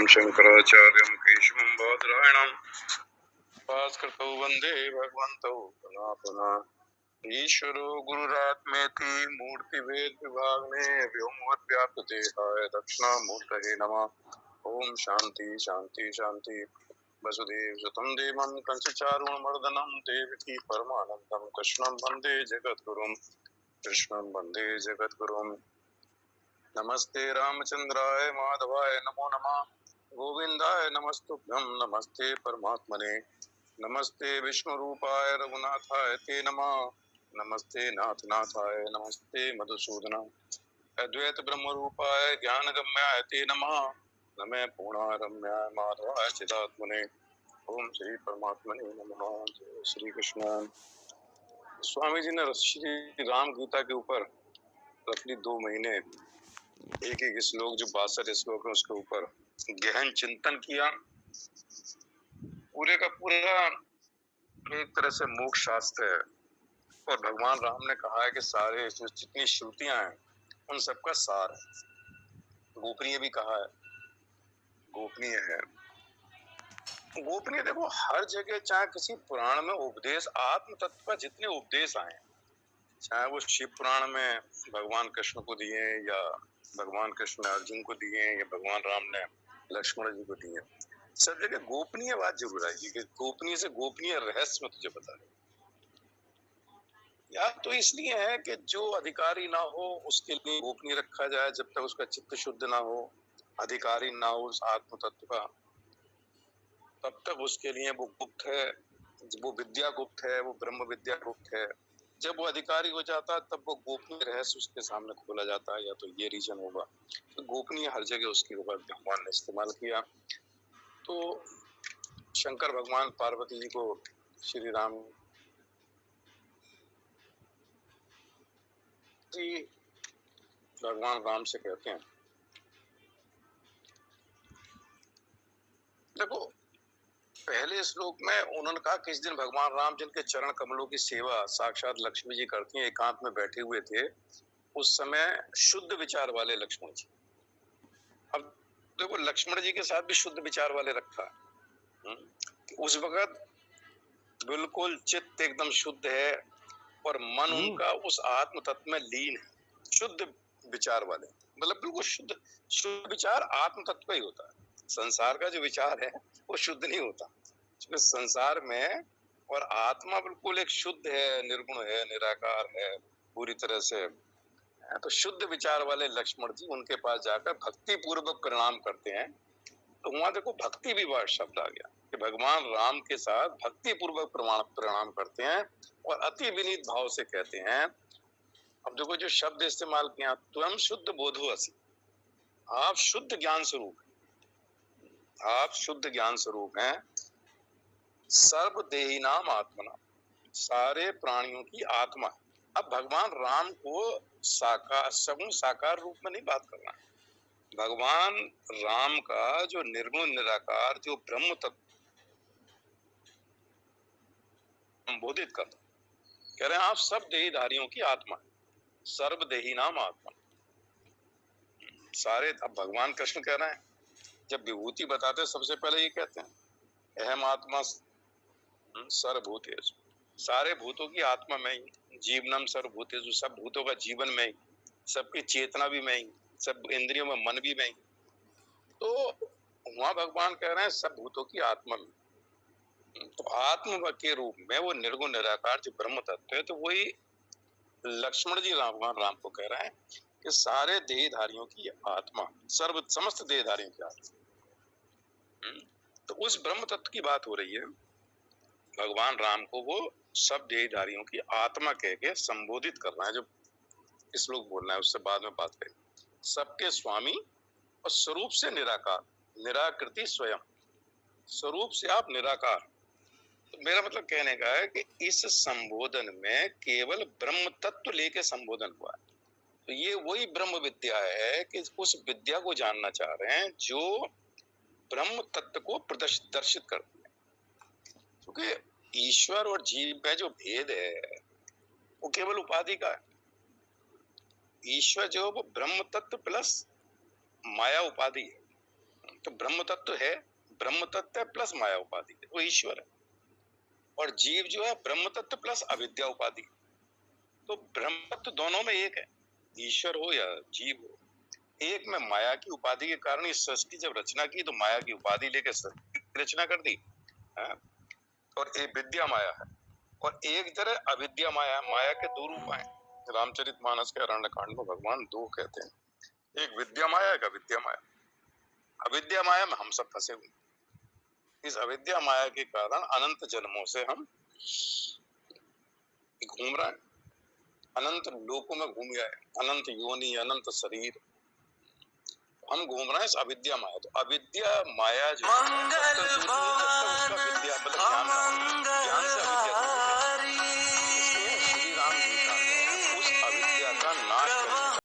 शंकराचार्यं केशवं बादरायणं भास्करौ वन्दे भगवन्तौ पुनः पुनः। ईश्वरो गुरुरात्मेति मूर्तिभेद विभागिने व्योमवद्व्याप्तदेहाय दक्षिणामूर्तये नमः। ओम शांति शांति शांति। वसुदेव सुतं देवं कंसचारूणमर्दनं देवकी परमानन्दं कृष्णं वन्दे जगद्गुरुं कृष्णं वन्दे जगद्गुरुं। नमस्ते रामचंद्राय माधवाय नमो नमः। गोविंदाय नमस्तुभ्यं नमस्ते परमात्मने। नमस्ते विष्णुरूपाय रघुनाथाय ते नमः। नमस्ते नाथनाथाय नमस्ते मधुसूदनाय। अद्वैत ब्रह्मरूपाय ज्ञानगम्याय ते नमः। नमः पूर्णारम्याय माधवाय चिदात्मने। ओम श्री परमात्मने नमः। जय श्री कृष्ण। स्वामी जी ने श्री राम गीता के ऊपर roughly 2 महीने एक एक श्लोक जो 62 श्लोक है उसके ऊपर गहन चिंतन किया। पूरे का पूरा एक तरह से मोक्ष शास्त्र है और भगवान राम ने कहा है कि सारे जितनी श्रुतियां हैं उन सबका सार है। गोपनीय भी कहा है, गोपनीय है। गोपनीय देखो हर जगह, चाहे किसी पुराण में उपदेश, आत्म तत्व का जितने उपदेश आए, चाहे वो शिव पुराण में भगवान कृष्ण को दिए या भगवान कृष्ण ने अर्जुन को दिए या भगवान राम ने लक्ष्मण जी को दिए, सब जगह गोपनीय बात जरूर आएगी कि गोपनीय से गोपनीय रहस्य में तुझे बता रहे। या तो इसलिए है कि जो अधिकारी ना हो उसके लिए गोपनीय रखा जाए जब तक उसका चित्त शुद्ध ना हो, अधिकारी ना हो उस आत्म तत्व का, तब तक उसके लिए वो गुप्त है, वो विद्या गुप्त है, वो ब्रह्म विद्या गुप्त है। जब वो अधिकारी हो जाता है तब वो गोपनीय रहस्य उसके सामने खोला जाता है। या तो ये रीजन होगा। तो गोपनीय हर जगह उसकी होगा, भगवान ने इस्तेमाल किया। तो शंकर भगवान पार्वती जी को श्री राम जी भगवान राम से कहते हैं, देखो पहले श्लोक में उन्होंने कहा किस दिन भगवान राम जिनके चरण कमलों की सेवा साक्षात लक्ष्मी जी करती हैं, एकांत में बैठे हुए थे, उस समय शुद्ध विचार वाले लक्ष्मण जी। अब देखो लक्ष्मण जी के साथ भी शुद्ध विचार वाले रखा। उस वक्त बिल्कुल चित्त एकदम शुद्ध है और मन उनका उस आत्म तत्व में लीन है, शुद्ध विचार वाले। मतलब बिल्कुल शुद्ध शुद्ध विचार आत्म तत्व का ही होता है। संसार का जो विचार है वो शुद्ध नहीं होता, क्योंकि संसार में और आत्मा बिल्कुल एक शुद्ध है, निर्गुण है, निराकार है पूरी तरह से। तो शुद्ध विचार वाले लक्ष्मण जी उनके पास जाकर भक्ति पूर्वक प्रणाम करते हैं। तो वहां देखो भक्ति विवाह शब्द आ गया कि भगवान राम के साथ भक्ति पूर्वक प्रणाम करते हैं और अति विनीत भाव से कहते हैं। अब देखो जो शब्द इस्तेमाल किया, त्वं शुद्ध बोधो असि, आप शुद्ध ज्ञान स्वरूप हैं, आप शुद्ध ज्ञान स्वरूप हैं। सर्व देही नाम आत्मना, सारे प्राणियों की आत्मा। अब भगवान राम को साकार सगुण साकार रूप में नहीं बात करना है। भगवान राम का जो निर्गुण निराकार जो ब्रह्म तत्व संबोधित करता, कह रहे हैं आप सब देहीधारियों की आत्मा है, सर्व देही नाम आत्मा। सारे, अब भगवान कृष्ण कह रहे हैं, जब विभूति बताते सबसे पहले ये कहते हैं अहम आत्मा सर्वभूतेषु, सारे भूतों की आत्मा में ही, जीवनम सर्वभूतेषु, सब भूतों का जीवन में ही, सबकी चेतना भी मैं ही, सब इंद्रियों में मन भी मैं ही। तो वहां भगवान कह रहे हैं सब भूतों की आत्मा में। तो आत्म के रूप में वो निर्गुण निराकार जो ब्रह्म तत्व है, तो वही लक्ष्मण जी भगवान राम को कह रहे हैं कि सारे देहधारियों की आत्मा, सर्व समस्त देहधारियों की आत्मा। तो उस ब्रह्म तत्व की बात हो रही है। भगवान राम को वो सब देहधारियों की आत्मा कह के संबोधित कर रहा है। जो इस लोग बोल रहे हैं उससे बाद में बात करें। सबके स्वामी और स्वरूप से निराकार, निराकृति स्वयं, स्वरूप से आप निराकार। तो मेरा मतलब कहने का है कि इस संबोधन में केवल ब्रह्म तत्व लेके संबोधन हुआ है। तो ये वही ब्रह्म विद्या है कि उस विद्या को जानना चाह रहे हैं जो ब्रह्म तत्व को प्रदर्शित करती है। क्योंकि ईश्वर और जीव में जो भेद है वो केवल उपाधि का है। ईश्वर जो वो ब्रह्म तत्व प्लस माया उपाधि है। तो ब्रह्म तत्व है, ब्रह्म तत्व है प्लस माया उपाधि है, वो ईश्वर है। और जीव जो है ब्रह्म तत्व प्लस अविद्या उपाधि। तो ब्रह्म तत्व दोनों में एक है, ईश्वर हो या जीव हो। एक में माया की उपाधि के कारण इस सृष्टि जब रचना की तो माया की उपाधि लेकर सृष्टि की रचना कर दी है? और एक विद्या माया है, और एक तरह अविद्या माया, माया के दो रूप हैं। रामचरितमानस के अरण्य कांड में भगवान दो कहते हैं, एक विद्या माया, एक अविद्या माया। अविद्या माया में हम सब फंसे हुए, इस अविद्या माया के कारण अनंत जन्मों से हम घूम रहे हैं, अनंत लोकों में घूम गए, अनंत योनि, अनंत शरीर हम घूम रहे हैं इस अविद्या माया। तो अविद्या माया जो है, जब तक उसका विद्या मतलब ज्ञान ना हो, ज्ञान से अविद्या